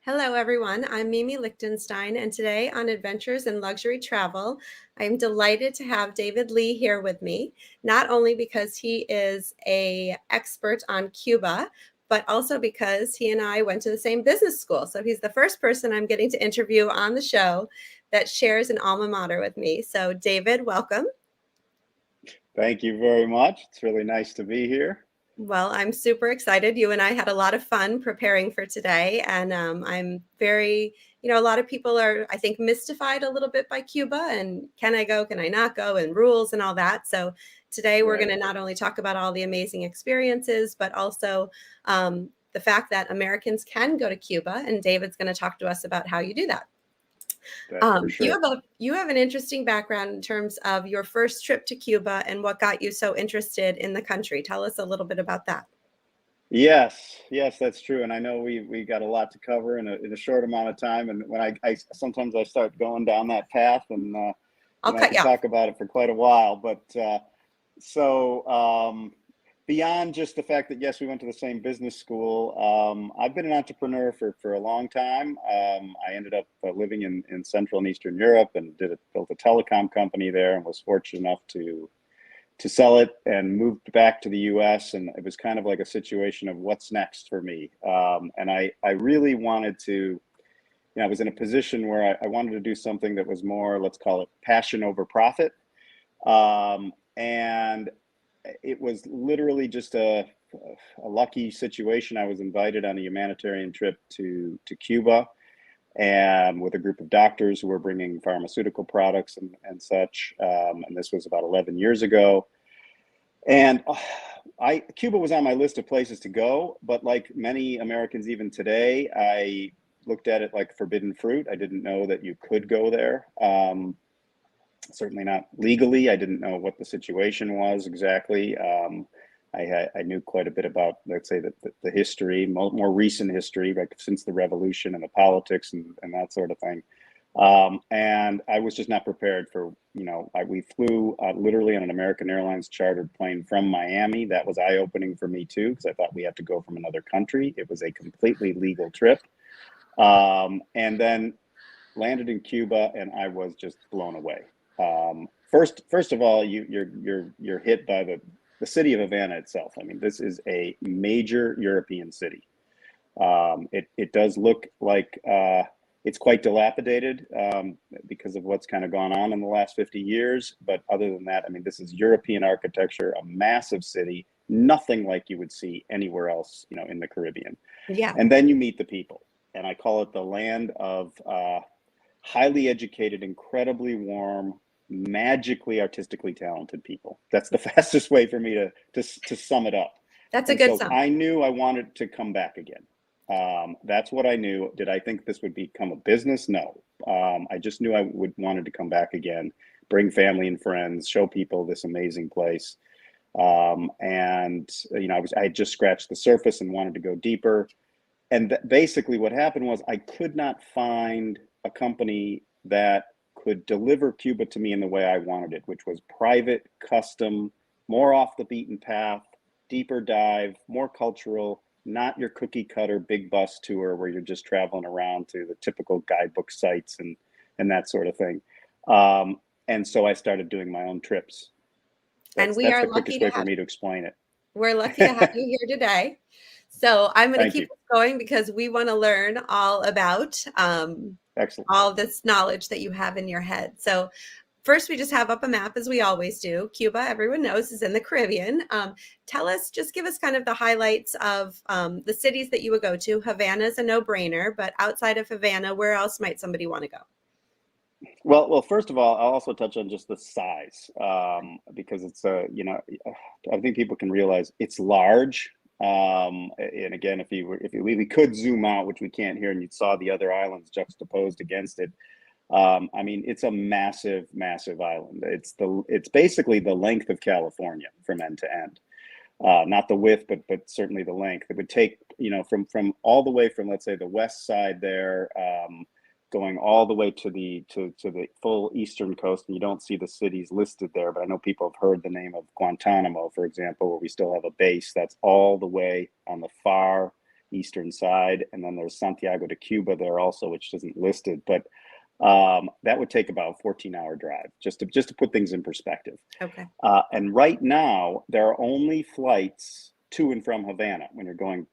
Hello, everyone. I'm Mimi Lichtenstein, and today on Adventures in Luxury Travel, I'm delighted to have David Lee here with me, not only because he is an expert on Cuba, but also because he and I went to the same business school. So he's the first person I'm getting to interview on the show that shares an alma mater with me. So, David, welcome. Thank you very much. It's really nice to be here. Well, I'm super excited. You and I had a lot of fun preparing for today, and I'm very, a lot of people are, I think, mystified a little bit by Cuba and can I go, can I not go, and rules and all that. So today we're going to not only talk about all the amazing experiences, but also the fact that Americans can go to Cuba, and David's going to talk to us about how you do that. For sure. You have an interesting background in terms of your first trip to Cuba and what got you so interested in the country. Tell us a little bit about that. Yes, that's true. And I know we got a lot to cover in a short amount of time. And when I sometimes I start going down that path, and I'll I cut can you off. talk about it for quite a while. But so beyond just the fact that yes, we went to the same business school, I've been an entrepreneur for a long time. I ended up living in Central and Eastern Europe and built a telecom company there, and was fortunate enough to sell it and moved back to the US. And it was kind of like a situation of what's next for me. And I really wanted to, I was in a position where I wanted to do something that was more, let's call it passion over profit. And it was literally just a lucky situation. I was invited on a humanitarian trip to Cuba, and with a group of doctors who were bringing pharmaceutical products and such. And this was about 11 years ago. And Cuba was on my list of places to go, but like many Americans even today, I looked at it like forbidden fruit. I didn't know that you could go there. Certainly not legally. I didn't know what the situation was exactly. I knew quite a bit about, let's say, the history, more recent history, like since the revolution and the politics and that sort of thing. And I was just not prepared for, we flew literally on an American Airlines chartered plane from Miami. That was eye-opening for me too, because I thought we had to go from another country. It was a completely legal trip. And then landed in Cuba, and I was just blown away. First of all, you're hit by the city of Havana itself. I mean, this is a major European city. It does look like it's quite dilapidated because of what's kind of gone on in the last 50 years. But other than that, I mean, this is European architecture, a massive city, nothing like you would see anywhere else, in the Caribbean. Yeah. And then you meet the people, and I call it the land of highly educated, incredibly warm, magically artistically talented people. That's the fastest way for me to sum it up. That's a good sum. I knew I wanted to come back again. That's what I knew. Did I think this would become a business? No. I just knew I wanted to come back again, bring family and friends, show people this amazing place. And I had just scratched the surface and wanted to go deeper. And basically what happened was I could not find a company that could deliver Cuba to me in the way I wanted it, which was private, custom, more off the beaten path, deeper dive, more cultural, not your cookie cutter big bus tour where you're just traveling around to the typical guidebook sites and that sort of thing. And so I started doing my own trips. That's the quickest way for me to explain it. We're lucky to have you here today. So I'm going to keep going because we want to learn all about Excellent. all this knowledge that you have in your head. So first, we just have up a map, as we always do. Cuba, everyone knows, is in the Caribbean. Just give us kind of the highlights of the cities that you would go to. Havana is a no-brainer, but outside of Havana, where else might somebody want to go? Well, first of all, I'll also touch on just the size because it's I think people can realize it's large. And again, we could zoom out, which we can't here, and you saw the other islands juxtaposed against it. I mean, it's a massive, massive island. It's basically the length of California from end to end. Not the width, but certainly the length. It would take, from all the way from, let's say, the west side there, going all the way to the full eastern coast. And you don't see the cities listed there, but I know people have heard the name of Guantanamo, for example, where we still have a base. That's all the way on the far eastern side, and then there's Santiago de Cuba there also, which isn't listed, but that would take about a 14-hour drive, just to put things in perspective. Okay. And right now, there are only flights to and from Havana when you're going,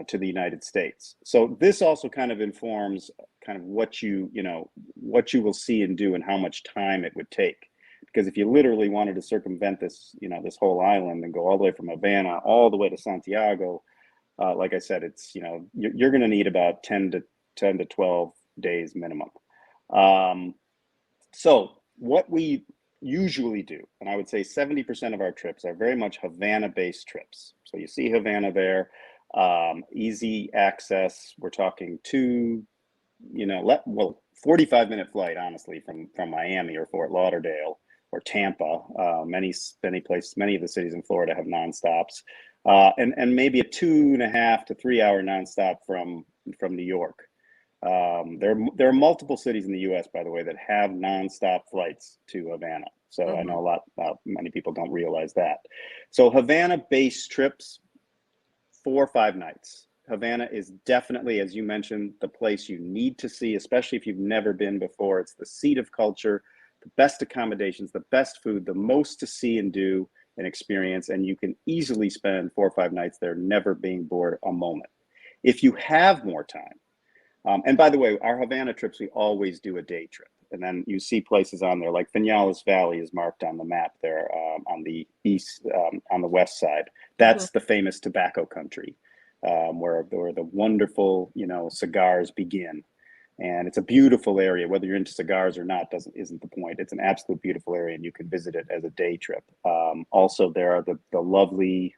to the United States. So this also kind of informs kind of what you will see and do and how much time it would take. Because if you literally wanted to circumvent this, this whole island and go all the way from Havana all the way to Santiago, like I said, it's, you're going to need about 10 to 12 days minimum. So what we usually do, and I would say 70% of our trips are very much Havana-based trips. So you see Havana there, easy access. We're talking 45-minute flight, honestly, from Miami or Fort Lauderdale or Tampa. Many of the cities in Florida have nonstops, and maybe a 2.5 to 3 hour nonstop from New York. There are multiple cities in the U.S., by the way, that have nonstop flights to Havana. So I know many people don't realize that. So Havana-based trips, 4 or 5 nights. Havana is definitely, as you mentioned, the place you need to see, especially if you've never been before. It's the seat of culture, the best accommodations, the best food, the most to see and do and experience, and you can easily spend 4 or 5 nights there, never being bored a moment. If you have more time, and by the way, our Havana trips, we always do a day trip. And then you see places on there like Vinales Valley is marked on the map there on the west side. That's the famous tobacco country where the wonderful, cigars begin. And it's a beautiful area. Whether you're into cigars or not isn't the point. It's an absolute beautiful area, and you can visit it as a day trip. Also, there are the lovely,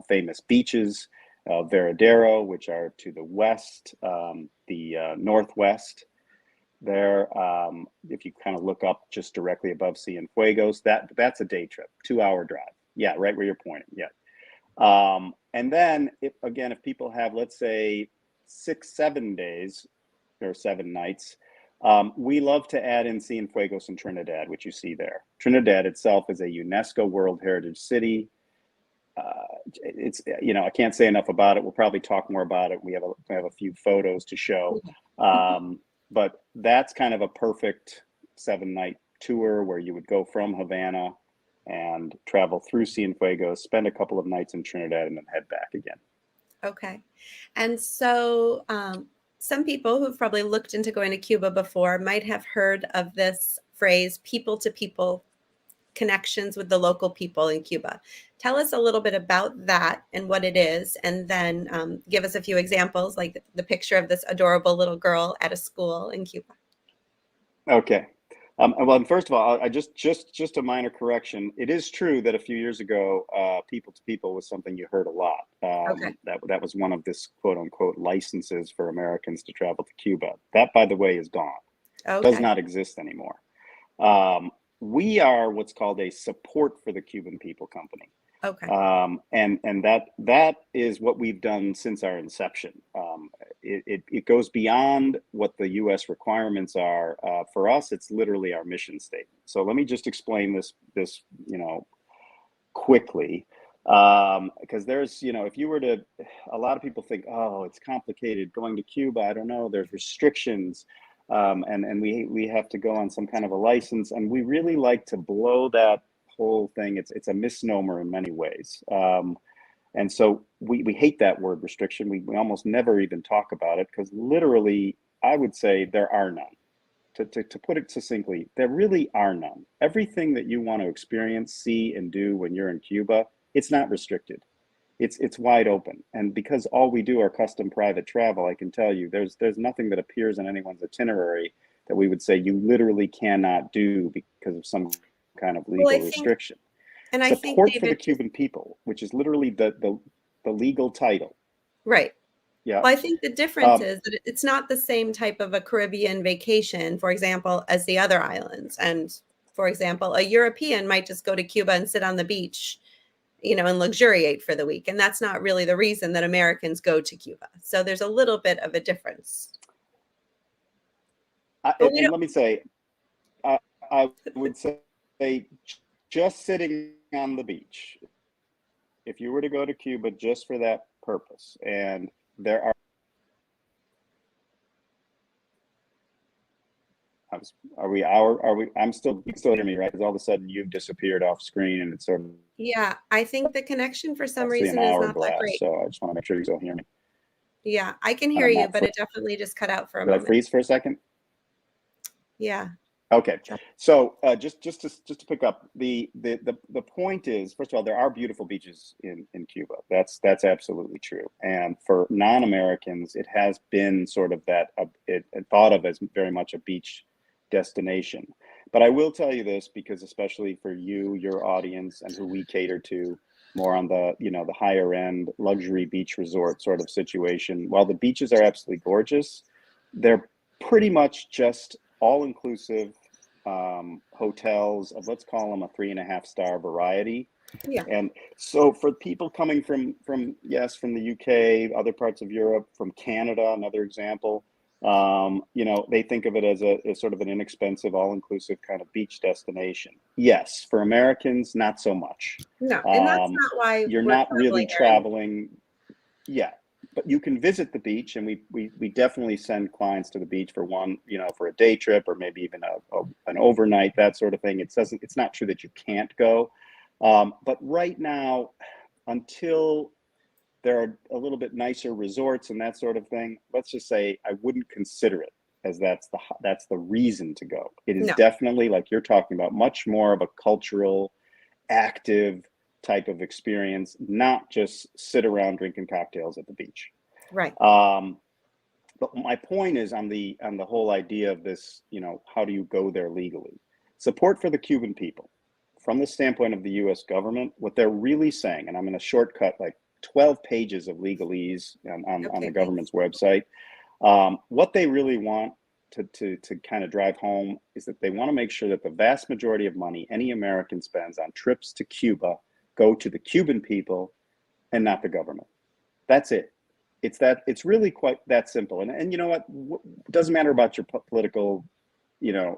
famous beaches. Varadero, which are to the west, the northwest there. If you kind of look up just directly above Cienfuegos, that's a day trip, 2-hour drive. Yeah, right where you're pointing. Yeah. And then if people have, let's say, 6-7 days or 7 nights, we love to add in Cienfuegos and Trinidad, which you see there. Trinidad itself is a UNESCO World Heritage City. It's I can't say enough about it. We'll probably talk more about it. We have a few photos to show, but that's kind of a perfect 7-night tour where you would go from Havana and travel through Cienfuegos, spend a couple of nights in Trinidad, and then head back again. Okay, and so some people who've probably looked into going to Cuba before might have heard of this phrase, people to people connections with the local people in Cuba. Tell us a little bit about that and what it is, and then give us a few examples, like the picture of this adorable little girl at a school in Cuba. Okay. Well, first of all, I just a minor correction. It is true that a few years ago, people to people was something you heard a lot. Okay. That was one of this quote unquote licenses for Americans to travel to Cuba. That, by the way, is gone. Okay. Does not exist anymore. We are what's called a support for the Cuban People company. Okay. And that is what we've done since our inception. It goes beyond what the U.S. requirements are. For us, it's literally our mission statement. So let me just explain this quickly, because there's, if you were to, a lot of people think, oh, it's complicated going to Cuba. I don't know. There's restrictions. And we have to go on some kind of a license, and we really like to blow that whole thing. It's a misnomer in many ways. And so we hate that word restriction. We almost never even talk about it, because literally, I would say there are none. To put it succinctly, there really are none. Everything that you want to experience, see, and do when you're in Cuba, it's not restricted. It's wide open. And because all we do are custom private travel, I can tell you there's nothing that appears in anyone's itinerary that we would say you literally cannot do because of some kind of legal restriction. And I think, support David, for the Cuban people, which is literally the legal title. Right. Yeah. Well, I think the difference is that it's not the same type of a Caribbean vacation, for example, as the other islands. And for example, a European might just go to Cuba and sit on the beach, and luxuriate for the week. And that's not really the reason that Americans go to Cuba. So there's a little bit of a difference. Let me say, I would say just sitting on the beach, if you were to go to Cuba just for that purpose, and there are I'm still, you can still hear me, right? Because all of a sudden you've disappeared off screen and it's sort of Yeah, I think the connection for some I see an reason is not that hourglass. great. So I just want to make sure you still hear me. Yeah, I can And hear I'm you, not but it definitely just cut out for a did I moment. freeze for a second? Yeah. Okay, so just to pick up the point is, first of all, there are beautiful beaches in Cuba. That's absolutely true. And for non-Americans, it has been sort of that it thought of as very much a beach destination. But I will tell you this, because especially for you, your audience, and who we cater to more on the the higher end luxury beach resort sort of situation, while the beaches are absolutely gorgeous, they're pretty much just all-inclusive hotels of, let's call them, a 3.5-star variety. Yeah. And so for people coming from from the UK, other parts of Europe, from Canada, another example, they think of it as sort of an inexpensive, all-inclusive kind of beach destination. Yes, for Americans, not so much. No, and that's not why You're we're not really traveling there. traveling. Yeah, but you can visit the beach, and we definitely send clients to the beach for one, for a day trip, or maybe even an overnight, that sort of thing. It's not true that you can't go, but right now, until there are a little bit nicer resorts and that sort of thing, let's just say I wouldn't consider it as that's the reason to go. It is No. definitely, like you're talking about, much more of a cultural, active type of experience, not just sit around drinking cocktails at the beach. Right. But my point is on the whole idea of this, how do you go there legally? Support for the Cuban people. From the standpoint of the US government, what they're really saying, and I'm going to shortcut like 12 pages of legalese on the government's website. What they really want to kind of drive home is that they want to make sure that the vast majority of money any American spends on trips to Cuba go to the Cuban people and not the government. That's it. It's really quite that simple. And you know what? It doesn't matter about your political,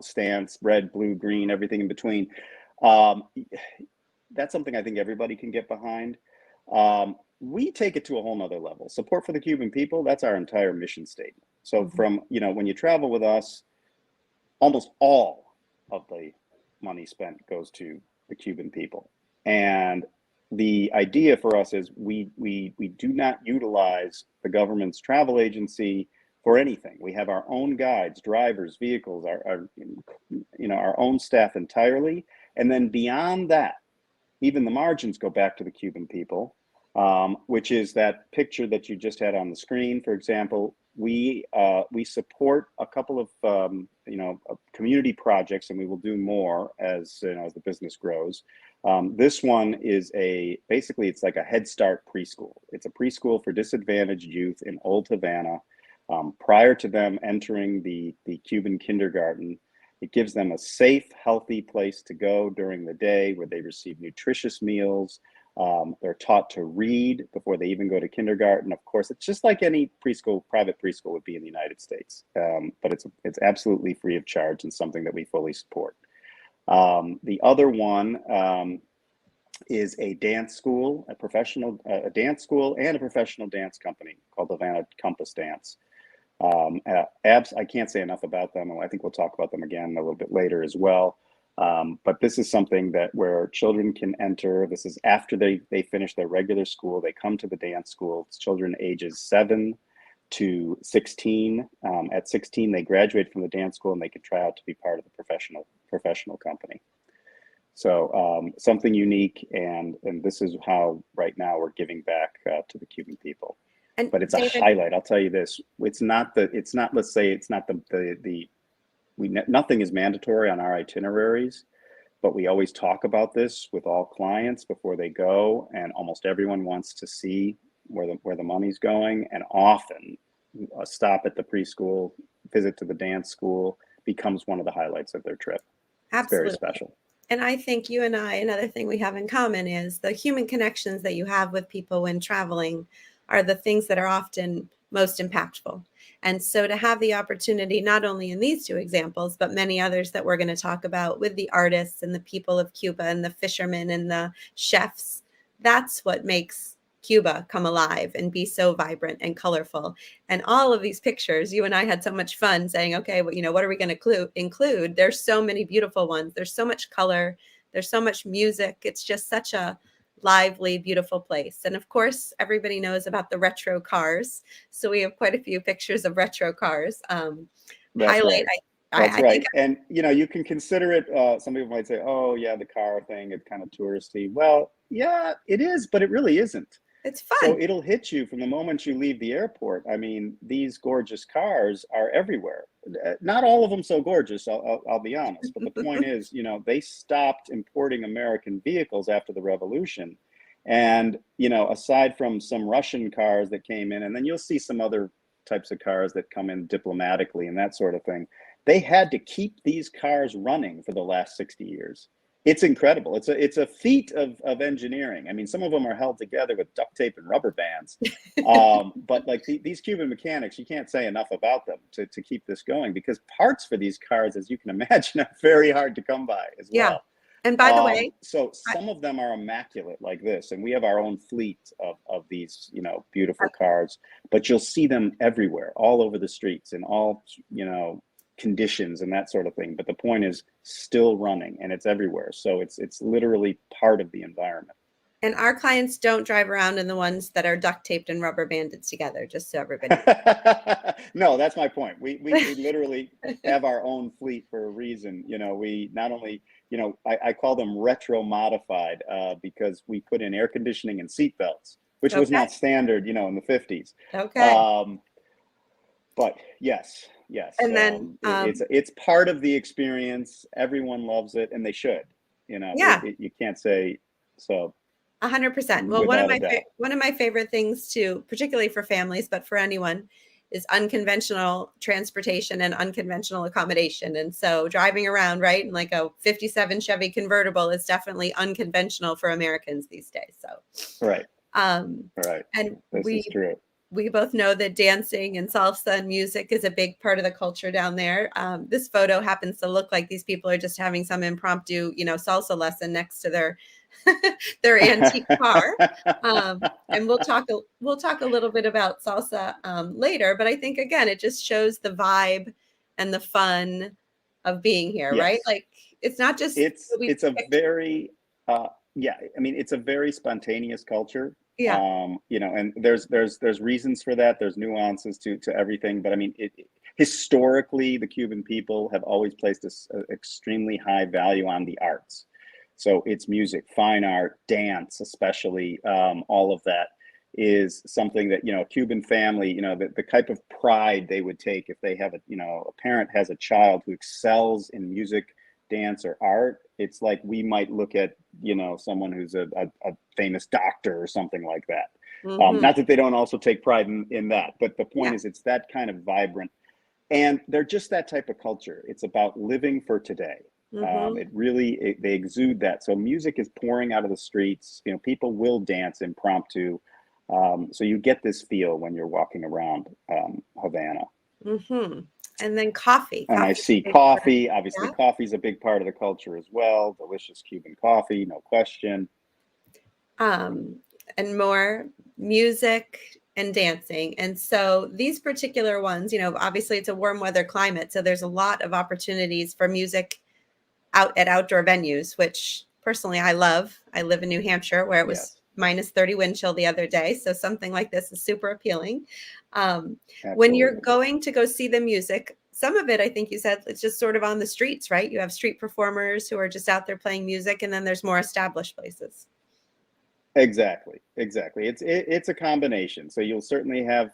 stance, red, blue, green, everything in between. That's something I think everybody can get behind. We take it to a whole nother level. Support for the Cuban people, that's our entire mission statement. So from, when you travel with us, almost all of the money spent goes to the Cuban people. And the idea for us is we do not utilize the government's travel agency for anything. We have our own guides, drivers, vehicles, our own staff entirely. And then beyond that, even the margins go back to the Cuban people, which is that picture that you just had on the screen. For example, we support a couple of community projects, and we will do more as as the business grows. This one is basically it's like a Head Start preschool. It's a preschool for disadvantaged youth in Old Havana. Prior to them entering the Cuban kindergarten, it gives them a safe, healthy place to go during the day where they receive nutritious meals. They're taught to read before they even go to kindergarten. Of course, it's just like any preschool, private preschool would be in the United States, but it's absolutely free of charge and something that we fully support. The other one is a dance school, a dance school and a professional dance company called Havana Compás Dance. I can't say enough about them. I think we'll talk about them again a little bit later as well. But this is something where children can enter. This is after they finish their regular school. They come to the dance school. It's children ages 7 to 16. At 16, they graduate from the dance school and they can try out to be part of the professional company. So something unique, and this is how right now we're giving back to the Cuban people. But it's a highlight. I'll tell you this: nothing is mandatory on our itineraries, but we always talk about this with all clients before they go, and almost everyone wants to see where the money's going. And often, a stop at the preschool, visit to the dance school becomes one of the highlights of their trip. Absolutely. It's very special. And I think you and I, another thing we have in common is the human connections that you have with people when traveling are the things that are often most impactful. And so to have the opportunity, not only in these two examples, but many others that we're going to talk about with the artists and the people of Cuba and the fishermen and the chefs, that's what makes Cuba come alive and be so vibrant and colorful. And all of these pictures, you and I had so much fun saying, okay, well, what are we going to include? There's so many beautiful ones. There's so much color. There's so much music. It's just such a lively, beautiful place. And of course, everybody knows about the retro cars. So we have quite a few pictures of retro cars. That's Highlight, right. That's I think right. And you can consider it, some people might say, oh yeah, the car thing, it's kind of touristy. Well, yeah, it is, but it really isn't. it's So fun. it'll hit you from the moment you leave the airport. I mean, these gorgeous cars are everywhere. Not all of them so gorgeous, I'll be honest. But the point is, they stopped importing American vehicles after the revolution. And, aside from some Russian cars that came in, and then you'll see some other types of cars that come in diplomatically and that sort of thing, they had to keep these cars running for the last 60 years. It's incredible. It's a feat of engineering. I mean, some of them are held together with duct tape and rubber bands. But like these Cuban mechanics, you can't say enough about them to keep this going, because parts for these cars, as you can imagine, are very hard to come by as Yeah. well. And by the way, So some of them are immaculate like this, and we have our own fleet of these, beautiful cars, but you'll see them everywhere, all over the streets, in all, conditions and that sort of thing. But the point is still running, and it's everywhere. So it's literally part of the environment. and our clients don't drive around in the ones that are duct taped and rubber banded together, just so everybody. No, that's my point. We literally have our own fleet for a reason. We not only, I call them retro modified, because we put in air conditioning and seat belts, which was Okay. not standard, in the 50s. Okay. But yes, And then, it's part of the experience. Everyone loves it, and they should. yeah, You can't say so 100%. Well, without a doubt. one of my favorite things too, particularly for families, but for anyone, is unconventional transportation and unconventional accommodation. And so driving around, right, in like a 57 Chevy convertible is definitely unconventional for Americans these days. So, Right, um, right. and This is true. we both know that dancing and salsa and music is a big part of the culture down there. This photo happens to look like these people are just having some impromptu, salsa lesson next to their their antique car. And we'll talk a little bit about salsa later. But I think again, it just shows the vibe and the fun of being here, right? Yes. Like it's not just It's a very yeah, I mean, it's a very spontaneous culture. yeah. And there's reasons for that. There's nuances to everything, but I mean, historically, the Cuban people have always placed this extremely high value on the arts. So it's music, fine art, dance, especially, all of that is something that, a Cuban family, the type of pride they would take if they have a parent has a child who excels in music, dance, or art. It's like we might look at, someone who's a famous doctor or something like that. Mm-hmm. Not that they don't also take pride in that, but the point Yeah. is it's that kind of vibrant, and they're just that type of culture. It's about living for today. Mm-hmm. They exude that. So music is pouring out of the streets. People will dance impromptu. So you get this feel when you're walking around Havana. Mm-hmm. And then coffee. And I Coffee. see coffee. Obviously, Yeah. coffee is a big part of the culture as well. Delicious Cuban coffee, no question. um, and more music and dancing. And so these particular ones, obviously it's a warm weather climate. So there's a lot of opportunities for music out at outdoor venues, which personally I love. I live in New Hampshire where it was Yes, minus 30 wind chill the other day. So something like this is super appealing. When you're absolutely. going to go see the music, some of it, I think you said, it's just sort of on the streets, right? You have street performers who are just out there playing music, and then there's more established places. Exactly. It's a combination. So you'll certainly have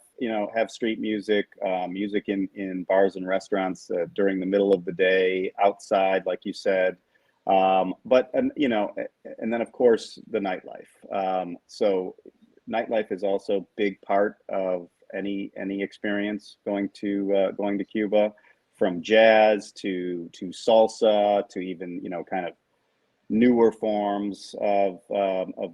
street music, music in bars and restaurants during the middle of the day, outside, like you said. But and then of course the nightlife. So nightlife is also a big part of any experience going to Cuba, from jazz to salsa to even kind of newer forms of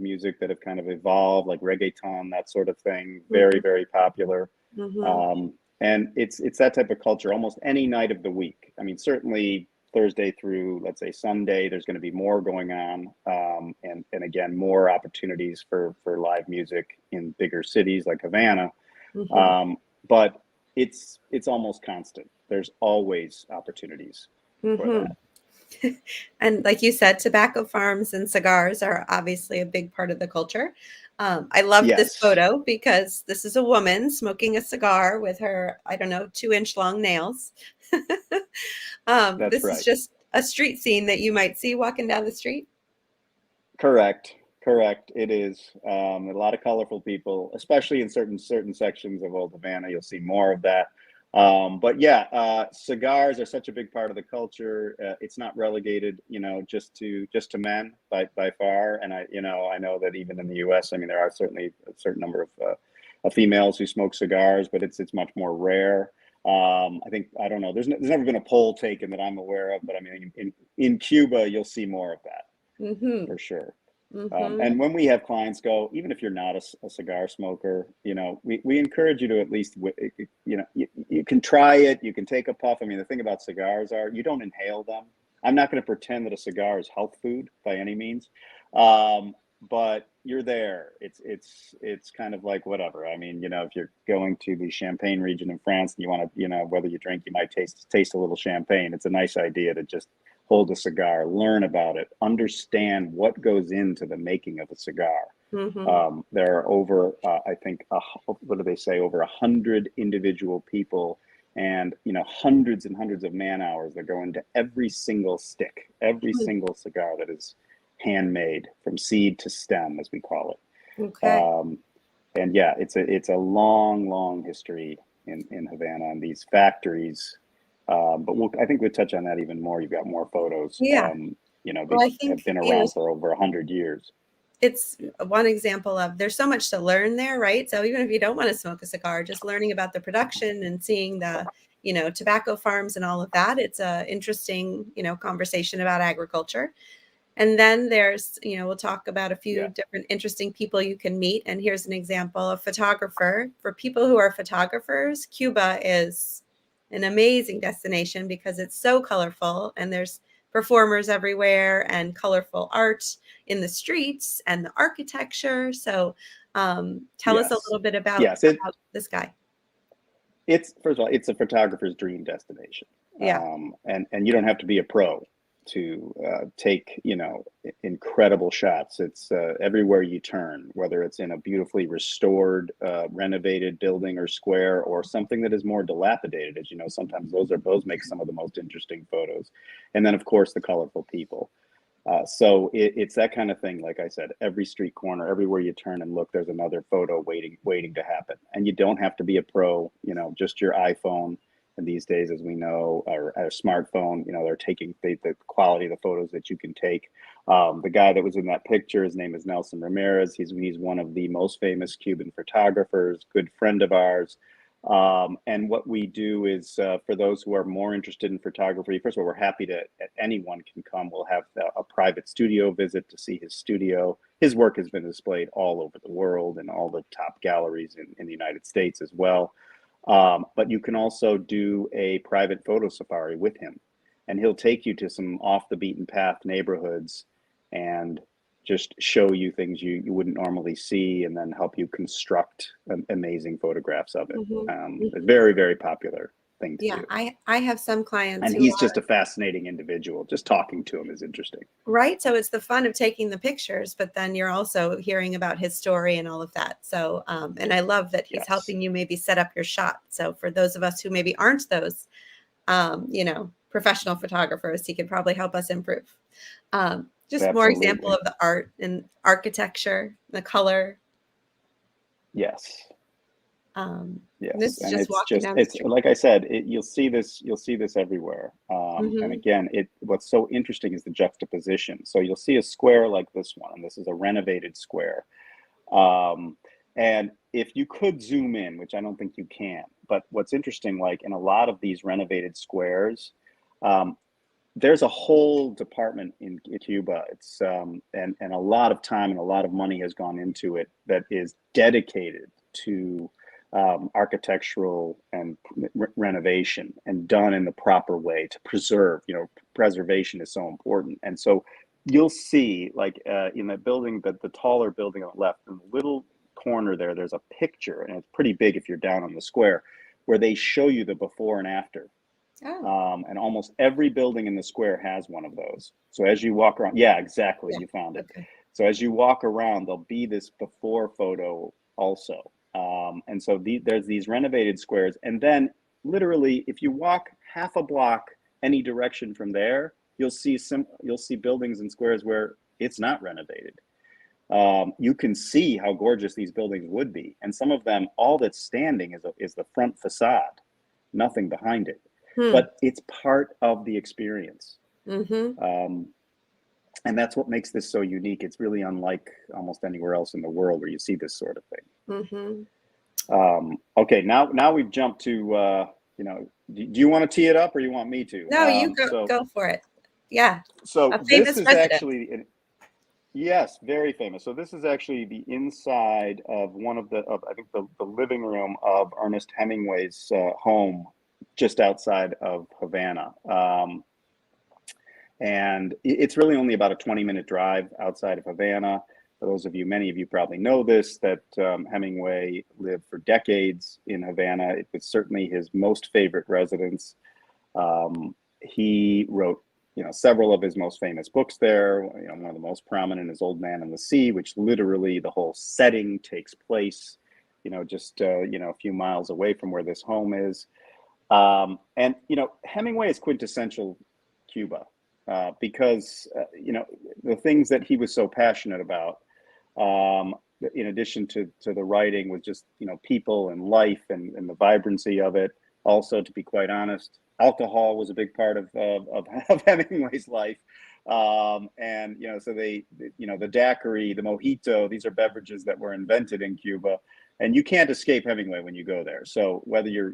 music that have kind of evolved, like reggaeton, that sort of thing. Very, very popular. Mm-hmm. And it's that type of culture almost any night of the week. I mean, certainly Thursday through, let's say, Sunday. There's going to be more going on, and again, more opportunities for live music in bigger cities like Havana. Mhm. But it's almost constant. There's always opportunities for that. Mhm. And like you said, tobacco farms and cigars are obviously a big part of the culture. I loved this Yes, photo because this is a woman smoking a cigar with her, I don't know, 2-inch long nails. that's This is right. just a street scene that you might see walking down the street. Correct. Correct. It is a lot of colorful people, especially in certain sections of Old Havana. You'll see more of that. But yeah, cigars are such a big part of the culture. It's not relegated, just to men by far. And I know that even in the U.S., I mean, there are certainly a certain number of females who smoke cigars, but it's much more rare. I think I don't know. There's never been a poll taken that I'm aware of, but I mean, in Cuba, you'll see more of that Mhm. for sure. Mhm. And when we have clients go, even if you're not a cigar smoker, we encourage you to at least, you can try it, you can take a puff. I mean, the thing about cigars are you don't inhale them. I'm not going to pretend that a cigar is health food by any means, but you're there. It's kind of like whatever. I mean, if you're going to the Champagne region in France and you want to, whether you drink, you might taste a little champagne. It's a nice idea to just hold a cigar, learn about it, understand what goes into the making of a cigar. Mhm. There are over, I think, what do they say, over 100 individual people and, hundreds and hundreds of man hours that go into every single stick, every single cigar that is handmade from seed to stem, as we call it. Okay. And yeah, it's a long, long history in Havana and these factories. But I think we'll touch on that even more. You've got more photos. Yeah. Well, These I have think, been around for over 100 years. it's one example of there's so much to learn there, right? So even if you don't want to smoke a cigar, just learning about the production and seeing the, tobacco farms and all of that, it's a interesting, conversation about agriculture. And then there's, we'll talk about a few Yeah. different interesting people you can meet. And here's an example: a photographer. For people who are photographers, Cuba is an amazing destination because it's so colorful and there's performers everywhere and colorful art in the streets and the architecture. So tell us a Yes. little bit about, Yes. this guy. It's first of all, it's a photographer's dream destination, Yeah. and you don't have to be a pro to take incredible shots. It's everywhere you turn, whether it's in a beautifully restored, renovated building or square, or something that is more dilapidated. As you know, sometimes those make some of the most interesting photos, and then of course the colorful people. So it's that kind of thing. Like I said, every street corner, everywhere you turn and look, there's another photo waiting to happen. And you don't have to be a pro, just your iPhone. And these days, as we know, or a smartphone, they're taking the quality of the photos that you can take. The guy that was in that picture, his name is Nelson Ramirez. He's one of the most famous Cuban photographers, good friend of ours. And what we do is, for those who are more interested in photography, first of all, we're happy to, anyone can come. We'll have a private studio visit to see his studio. His work has been displayed all over the world and all the top galleries in the United States as well. But you can also do a private photo safari with him, and he'll take you to some off the beaten path neighborhoods and just show you things you wouldn't normally see, and then help you construct amazing photographs of it. Mhm, A mhm. very, very popular thing to Yeah, do. I have some clients And who he's are just a fascinating individual. Just talking to him is interesting. right. So it's the fun of taking the pictures, but then you're also hearing about his story and all of that. So, and I love that he's Yes, helping you maybe set up your shot. So for those of us who maybe aren't those, professional photographers, he could probably help us improve. Just more example absolutely. of the art and architecture, the color. Yes. Yes, This is and just walking down the it's street. like I said, you'll see this everywhere. And Hmm. again, what's so interesting is the juxtaposition. So you'll see a square like this one, and this is a renovated square. Um, and if you could zoom in, which I don't think you can, but what's interesting, like in a lot of these renovated squares, um, there's a whole department in Cuba. It's and a lot of time and a lot of money has gone into it that is dedicated to architectural and renovation, and done in the proper way to preserve, preservation is so important. And so you'll see, like in the building, the taller building on the left, in the little corner there, there's a picture, and it's pretty big if you're down on the square, where they show you the before and after. Oh, And almost every building in the square has one of those. So as you walk around, yeah, exactly, yeah. you found it. Okay. So as you walk around, there'll be this before photo also. And so there's these renovated squares. And then literally, if you walk half a block any direction from there, you'll see buildings and squares where it's not renovated. You can see how gorgeous these buildings would be. And some of them, all that's standing is the front facade, nothing behind it. But it's part of the experience. And that's what makes this so unique. It's really unlike almost anywhere else in the world where you see this sort of thing. Okay, now we've jumped to, do you want to tee it up or you want me to? No, you go for it. Yeah. So A this famous is president. actually, yes, very famous. So this is actually the inside of I think the living room of Ernest Hemingway's home just outside of Havana. And it's really only about a 20-minute drive outside of Havana. For those of you, many of you probably know this, that Hemingway lived for decades in Havana. It was certainly his most favorite residence. He wrote, several of his most famous books there. One of the most prominent is Old Man and the Sea, which literally the whole setting takes place, just a few miles away from where this home is. And Hemingway is quintessential Cuba. Because the things that he was so passionate about, in addition to the writing, was just people and life and the vibrancy of it. Also, to be quite honest, alcohol was a big part of Hemingway's life. And so the daiquiri, the mojito, these are beverages that were invented in Cuba. And you can't escape Hemingway when you go there. So whether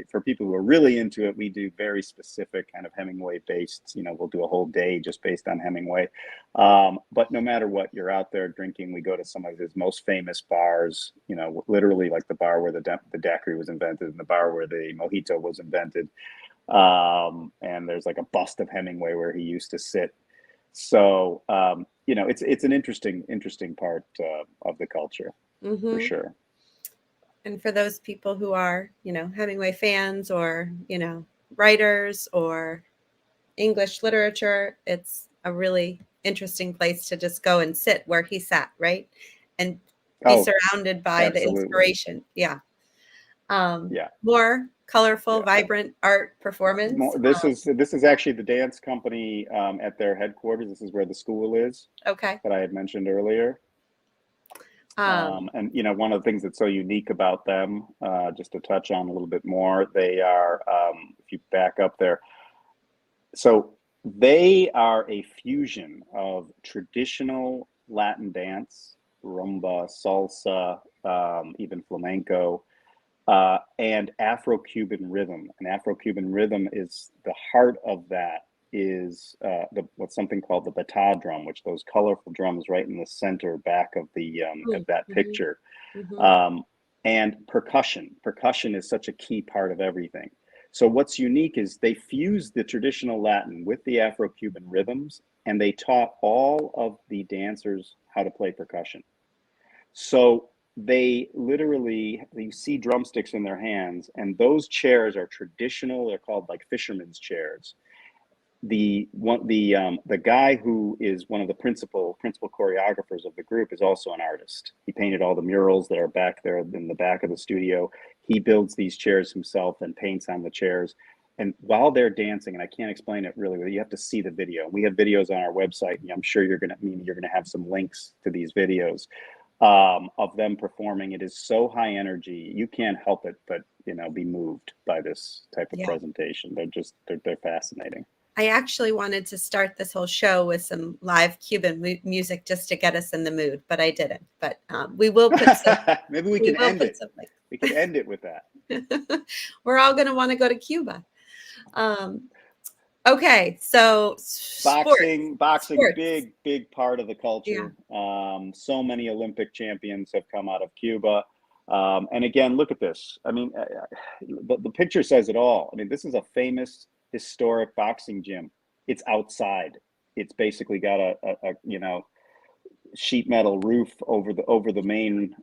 for people who are really into it, we do very specific kind of Hemingway based, we'll do a whole day just based on Hemingway. But no matter what, you're out there drinking. We go to some of his most famous bars, literally like the bar where the daiquiri was invented and the bar where the mojito was invented. And there's like a bust of Hemingway where he used to sit. So, it's an interesting part of the culture. For sure. And for those people who are, Hemingway fans or, writers or English literature, it's a really interesting place to just go and sit where he sat, right? And be surrounded by absolutely. the inspiration. Yeah. Yeah. More colorful, vibrant art performance. This is actually the dance company at their headquarters. This is where the school is. Okay. That I had mentioned earlier. And one of the things that's so unique about them, just to touch on a little bit more, they are, if you back up there, so they are a fusion of traditional Latin dance, rumba, salsa, even flamenco, and Afro-Cuban rhythm. And Afro-Cuban rhythm is the heart of that. Is what's something called the bata drum, which those colorful drums right in the center back of the of that picture, and percussion. Percussion is such a key part of everything. So what's unique is they fused the traditional Latin with the Afro-Cuban rhythms, and they taught all of the dancers how to play percussion. So they literally, you see drumsticks in their hands, and those chairs are traditional. They're called like fishermen's chairs. The guy who is one of the principal choreographers of the group is also an artist. He painted all the murals that are back there in the back of the studio. He builds these chairs himself and paints on the chairs. And while they're dancing, and I can't explain it really, but you have to see the video. We have videos on our website, and I'm sure you're gonna have some links to these videos of them performing. It is so high energy, you can't help it but be moved by this type of presentation. They're fascinating. I actually wanted to start this whole show with some live Cuban music just to get us in the mood, but I didn't. But we will put some. Maybe we can end it. We can end it with that. We're all going to want to go to Cuba. Okay, so boxing, sports. big part of the culture. Yeah. So many Olympic champions have come out of Cuba. And again, look at this. I mean, the picture says it all. I mean, this is a famous historic boxing gym. it's outside. It's basically got a sheet metal roof over the main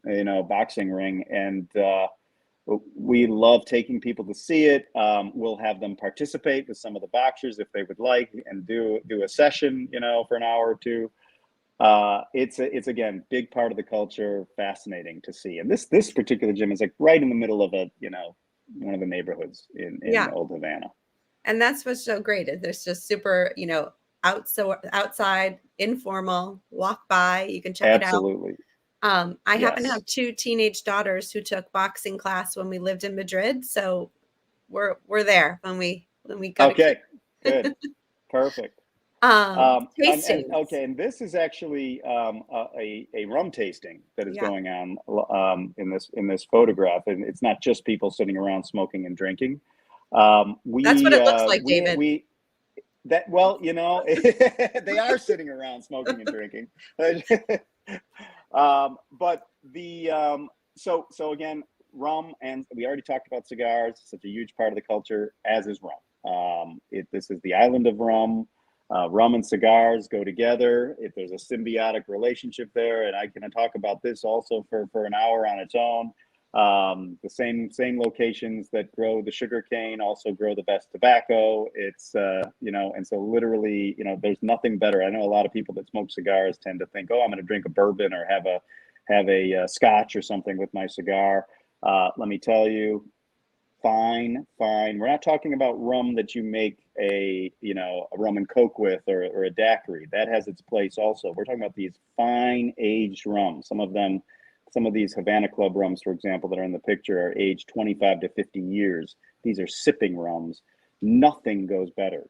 boxing ring, and we love taking people to see it. We'll have them participate with some of the boxers if they would like, and do a session, for an hour or two. It's again, big part of the culture, fascinating to see. And this particular gym is like right in the middle of one of the neighborhoods in Yeah. Old Havana. And that's what's so great. There's just super, outside, informal, walk by, you can check it out. Absolutely. I happen to Yes. have two teenage daughters who took boxing class when we lived in Madrid, so we're there when we go to Okay. Cuba. Good. Perfect. And Tastings. okay, and this is actually a rum tasting that is Yeah. going on in this photograph, and it's not just people sitting around smoking and drinking. That's what it looks like, David. They are sitting around smoking and drinking. But so again, rum, and we already talked about cigars. Such a huge part of the culture, as is rum. This is the island of rum. Rum and cigars go together. If there's a symbiotic relationship there, and I can talk about this also for an hour on its own. The same locations that grow the sugar cane also grow the best tobacco. It's and so literally, there's nothing better. I know a lot of people that smoke cigars tend to think, oh, I'm going to drink a bourbon or have a scotch or something with my cigar. Let me tell you, fine. We're not talking about rum that you make a rum and coke with, or a daiquiri. That has its place also. We're talking about these fine aged rums. Some of these Havana Club rums, for example, that are in the picture, are aged 25 to 50 years. These are sipping rums. Nothing goes better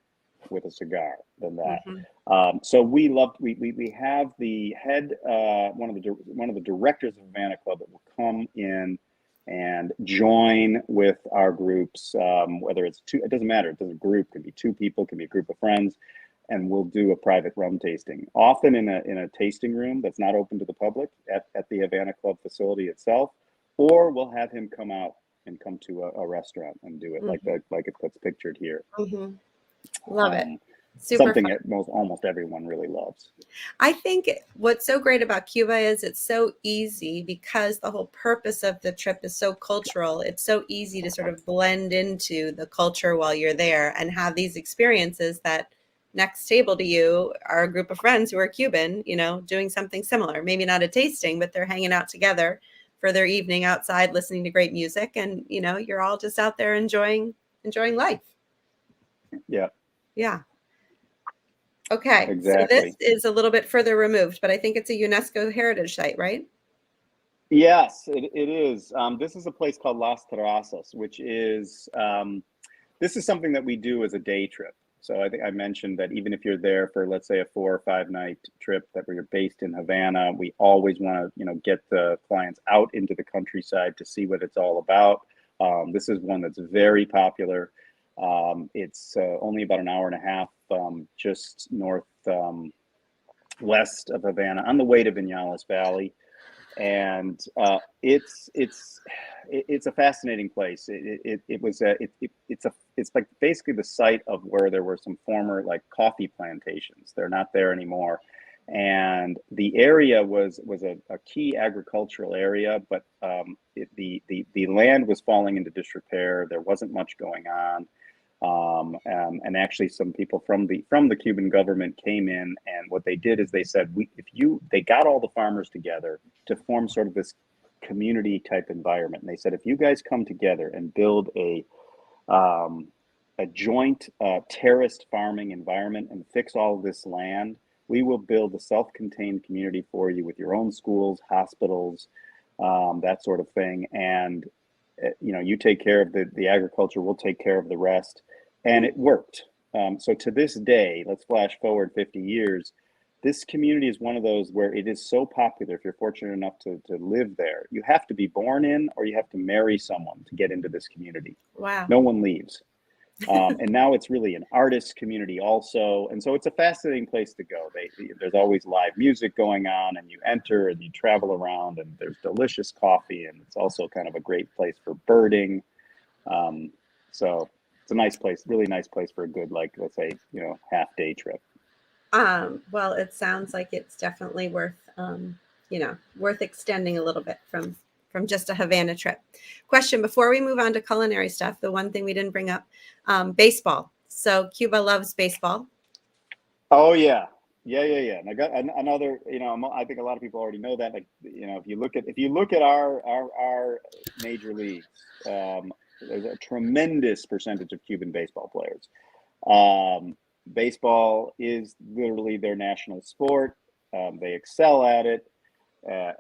with a cigar than that. Mm-hmm. So we have the head, one of the directors of Havana Club that will come in and join with our groups, whether it's two, it doesn't matter. It doesn't group, it can be two people, it can be a group of friends, and we'll do a private rum tasting, often in a tasting room that's not open to the public at the Havana Club facility itself, or we'll have him come out and come to a restaurant and do it, Mm-hmm. like it's pictured here. Mm-hmm. Love it. Super Something fun. that almost everyone really loves. I think what's so great about Cuba is it's so easy, because the whole purpose of the trip is so cultural. It's so easy to sort of blend into the culture while you're there and have these experiences that next table to you are a group of friends who are Cuban, doing something similar. Maybe not a tasting, but they're hanging out together for their evening outside, listening to great music. And, you're all just out there enjoying life. Yeah. Yeah. Okay, Exactly. so this is a little bit further removed, but I think it's a UNESCO heritage site, right? Yes, it is. This is a place called Las Terraces, which is this is something that we do as a day trip. So I think I mentioned that even if you're there for, let's say, a 4 or 5 night trip, that we're based in Havana, we always want to get the clients out into the countryside to see what it's all about. This is one that's very popular. It's only about an hour and a half just north west of Havana, on the way to Vinales Valley, and it's a fascinating place. It's like basically the site of where there were some former like coffee plantations. They're not there anymore, and the area was a key agricultural area, but the land was falling into disrepair. There wasn't much going on. And actually some people from the Cuban government came in, and what they did is they said, they got all the farmers together to form sort of this community type environment. And they said, if you guys come together and build a joint terraced farming environment and fix all of this land, we will build a self-contained community for you with your own schools, hospitals, that sort of thing. And you take care of the agriculture, we'll take care of the rest. And it worked. So to this day, let's flash forward 50 years, this community is one of those where it is so popular. If you're fortunate enough to live there, you have to be born in, or you have to marry someone to get into this community. Wow. No one leaves. And now it's really an artist community also. And so it's a fascinating place to go. There's always live music going on, and you enter and you travel around, and there's delicious coffee, and it's also kind of a great place for birding. So it's a nice place, really nice place for a good, like, let's say, half day trip. Well, it sounds like it's definitely worth, worth extending a little bit from just a Havana trip. Question before we move on to culinary stuff, the one thing we didn't bring up, baseball. So Cuba loves baseball. Oh yeah, yeah. And I got another. I think a lot of people already know that. Like, if you look at our major leagues, there's a tremendous percentage of Cuban baseball players. Baseball is literally their national sport. They excel at it.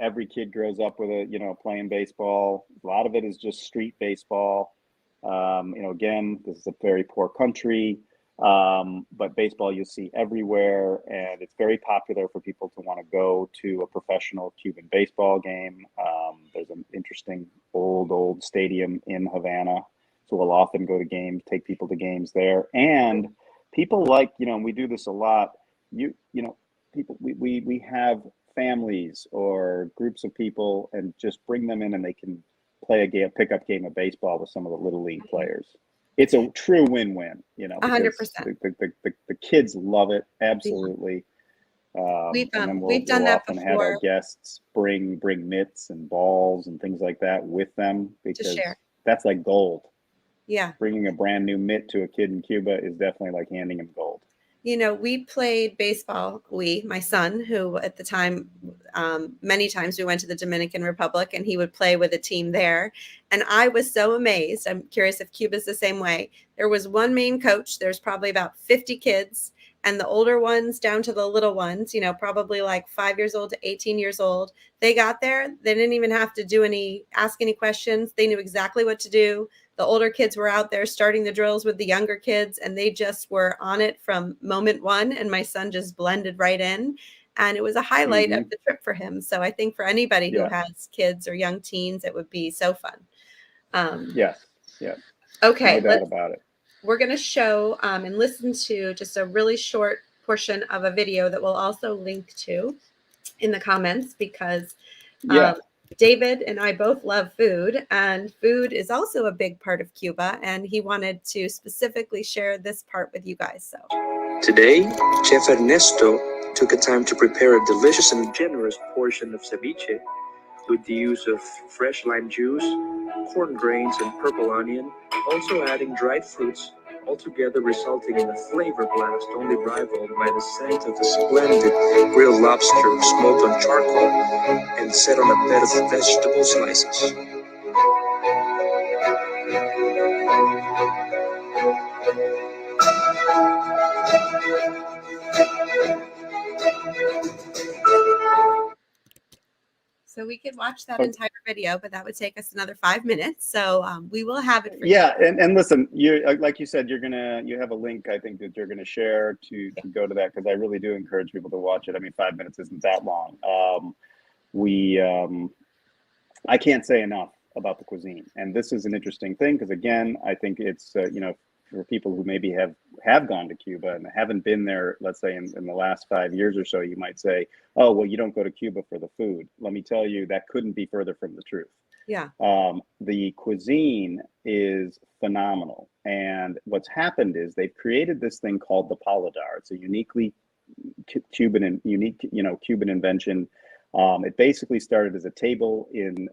Every kid grows up with playing baseball. A lot of it is just street baseball. Again, this is a very poor country, but baseball you'll see everywhere, and it's very popular for people to want to go to a professional Cuban baseball game. There's an interesting old stadium in Havana, so we'll often go to games, take people to games there, and people like, we do this a lot. People, we have families or groups of people and just bring them in and they can play a pickup game of baseball with some of the little league players. It's a true win-win, 100%. The kids love it. Absolutely. We've and then we've done we'll that often have our before guests bring mitts and balls and things like that with them, to because share. that's like gold. Yeah. Bringing a brand new mitt to a kid in Cuba is definitely like handing him gold. We played baseball. My son, who at the time, many times we went to the Dominican Republic and he would play with a team there. And I was so amazed. I'm curious if Cuba's the same way. There was one main coach. There's probably about 50 kids, and the older ones down to the little ones, probably like 5 years old to 18 years old. They got there. They didn't even have to ask any questions. They knew exactly what to do. The older kids were out there starting the drills with the younger kids, and they just were on it from moment one. And my son just blended right in. And it was a highlight of the trip for him. So I think for anybody who has kids or young teens, it would be so fun. Yes. Yeah. Okay. No doubt about it. We're going to show and listen to just a really short portion of a video that we'll also link to in the comments, because David and I both love food, and food is also a big part of Cuba, and he wanted to specifically share this part with you guys. So today, Chef Ernesto took a time to prepare a delicious and generous portion of ceviche with the use of fresh lime juice, corn grains, and purple onion, also adding dried fruits, altogether resulting in a flavor blast only rivaled by the scent of a splendid grilled lobster smoked on charcoal and set on a bed of vegetable slices. So we could watch that entire video, but that would take us another 5 minutes. So we will have it for you. And listen, like you said, you have a link, I think, that you're gonna share to go to that, because I really do encourage people to watch it. I mean, 5 minutes isn't that long. I can't say enough about the cuisine, and this is an interesting thing, because again, I think it's for people who maybe have gone to Cuba and haven't been there, let's say in the last 5 years or so, you might say, oh, well, you don't go to Cuba for the food. Let me tell you, that couldn't be further from the truth. Yeah. The cuisine is phenomenal. And what's happened is they've created this thing called the paladar. It's a uniquely Cuban invention. It basically started as a table in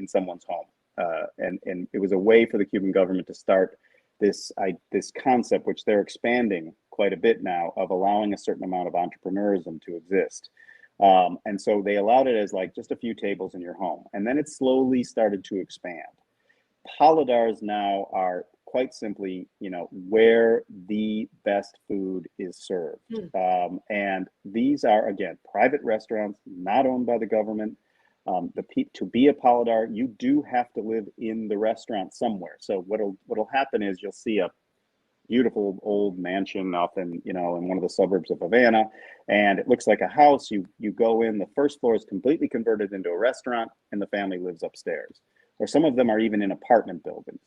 someone's home. And it was a way for the Cuban government to start this concept, which they're expanding quite a bit now, of allowing a certain amount of entrepreneurism to exist. And so they allowed it as like just a few tables in your home. And then it slowly started to expand. Paladars now are quite simply, where the best food is served. And these are, again, private restaurants, not owned by the government. To be a paladar, you do have to live in the restaurant somewhere. So what'll happen is you'll see a beautiful old mansion up in one of the suburbs of Havana, and it looks like a house. You go in, the first floor is completely converted into a restaurant, and the family lives upstairs. Or some of them are even in apartment buildings.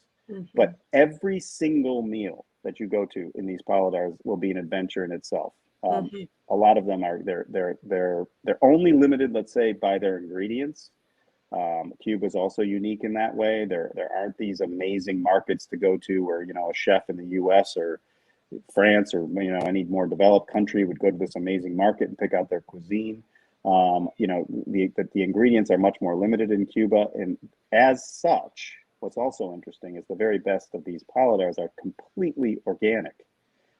But every single meal that you go to in these paladars will be an adventure in itself. A lot of them are they're only limited, let's say, by their ingredients. Cuba is also unique in that way. There aren't these amazing markets to go to where, you know, a chef in the US or France or, you know, any more developed country would go to this amazing market and pick out their cuisine. You know, the ingredients are much more limited in Cuba. And as such, what's also interesting is the very best of these paladars are completely organic.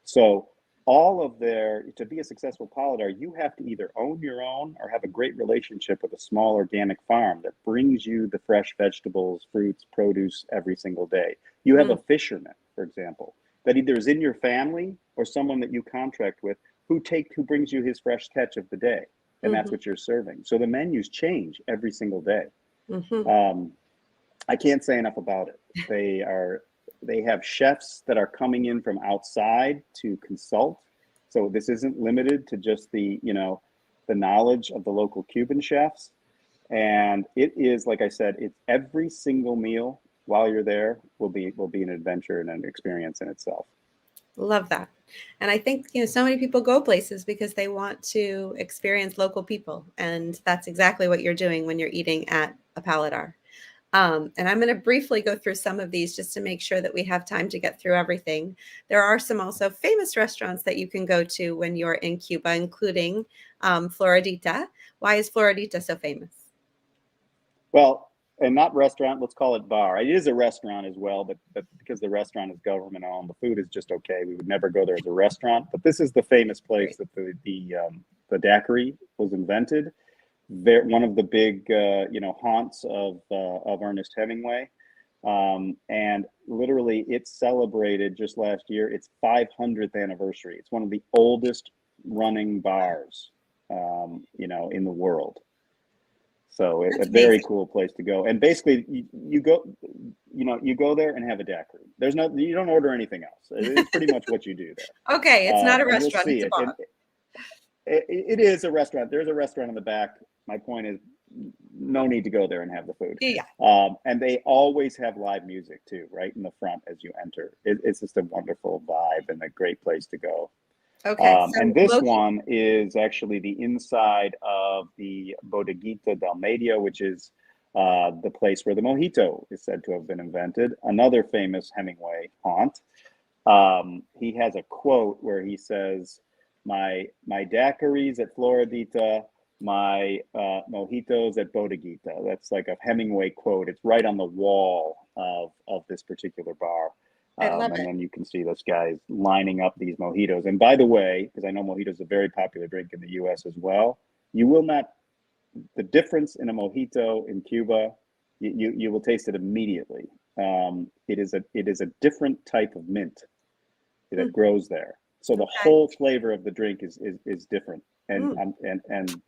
So all of to be a successful paladar, you have to either own your own or have a great relationship with a small organic farm that brings you the fresh vegetables, fruits, produce every single day. You have a fisherman, for example, that either is in your family or someone that you contract with who brings you his fresh catch of the day. And that's what you're serving. So the menus change every single day. I can't say enough about it. They have chefs that are coming in from outside to consult. So this isn't limited to just the, you know, the knowledge of the local Cuban chefs. And it is, like I said, it's every single meal while you're there will be an adventure and an experience in itself. Love that. And I think, you know, so many people go places because they want to experience local people. And that's exactly what you're doing when you're eating at a paladar. And I'm going to briefly go through some of these just to make sure that we have time to get through everything. There are some also famous restaurants that you can go to when you're in Cuba, including Floridita. Why is Floridita so famous? Well, and not restaurant, let's call it bar. It is a restaurant as well, but because the restaurant is government owned, the food is just okay. We would never go there as a restaurant. But this is the famous place that the daiquiri was invented. One of the big haunts of Ernest Hemingway, and literally it celebrated just last year its 500th anniversary. It's one of the oldest running bars in the world. So it's a very cool place to go. And basically you go there and have a daiquiri. You don't order anything else. It's pretty much what you do there. Okay, it's not a restaurant, it's a bar. It is a restaurant. There's a restaurant in the back. My point is, no need to go there and have the food. Yeah. And they always have live music too, right in the front as you enter. It's just a wonderful vibe and a great place to go. Okay. And this one is actually the inside of the Bodegita del Media, which is the place where the mojito is said to have been invented. Another famous Hemingway haunt. He has a quote where he says, my daiquiris at Floridita, my mojitos at Bodegita. That's like a Hemingway quote. It's right on the wall of this particular bar. And then you can see those guys lining up these mojitos. And by the way, because I know mojito is a very popular drink in the US as well, the difference in a mojito in Cuba, you will taste it immediately. It is a different type of mint that grows there. So the whole flavor of the drink is different. And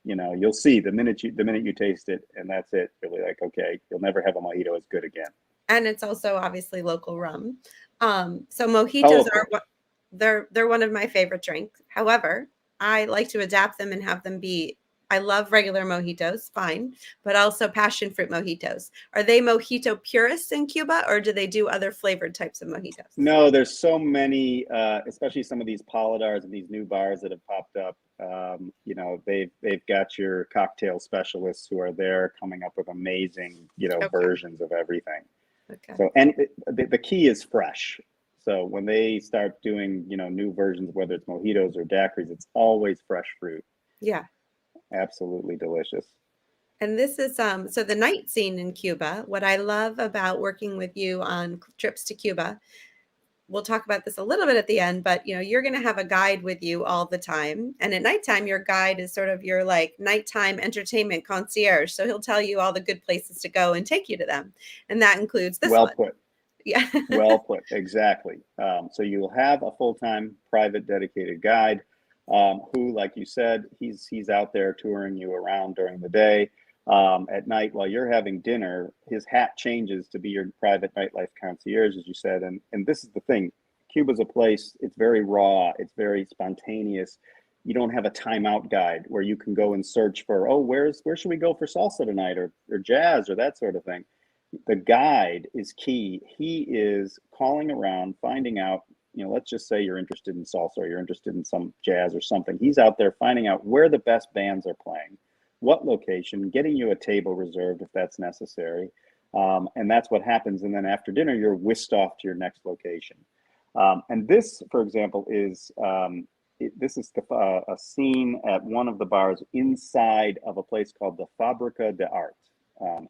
you'll see the minute you taste it, and that's it. You'll be like, okay, you'll never have a mojito as good again. And it's also obviously local rum. So mojitos they're one of my favorite drinks. However, I like to adapt them and have them be. I love regular mojitos, fine, but also passion fruit mojitos. Are they mojito purists in Cuba, or do they do other flavored types of mojitos? No, there's so many, especially some of these paladars and these new bars that have popped up. They've got your cocktail specialists who are there coming up with amazing, versions of everything. Okay. So, and the key is fresh. So when they start doing, new versions, whether it's mojitos or daiquiris, it's always fresh fruit. Yeah. Absolutely delicious. And this is so the night scene in Cuba. What I love about working with you on trips to Cuba, we'll talk about this a little bit at the end, but you're going to have a guide with you all the time. And at nighttime, your guide is sort of your like nighttime entertainment concierge. So he'll tell you all the good places to go and take you to them. And that includes this one. Well put. Yeah. Well put. Exactly. So you'll have a full-time private dedicated guide who, like you said, he's out there touring you around during the day. At night, while you're having dinner, his hat changes to be your private nightlife concierge, as you said. And this is the thing. Cuba's a place, it's very raw. It's very spontaneous. You don't have a timeout guide where you can go and search for, where should we go for salsa tonight or jazz or that sort of thing. The guide is key. He is calling around, finding out, let's just say you're interested in salsa or you're interested in some jazz or something. He's out there finding out where the best bands are playing, what location, getting you a table reserved if that's necessary. And that's what happens. And then after dinner, you're whisked off to your next location. And this, for example, is this is a scene at one of the bars inside of a place called the Fábrica de Art.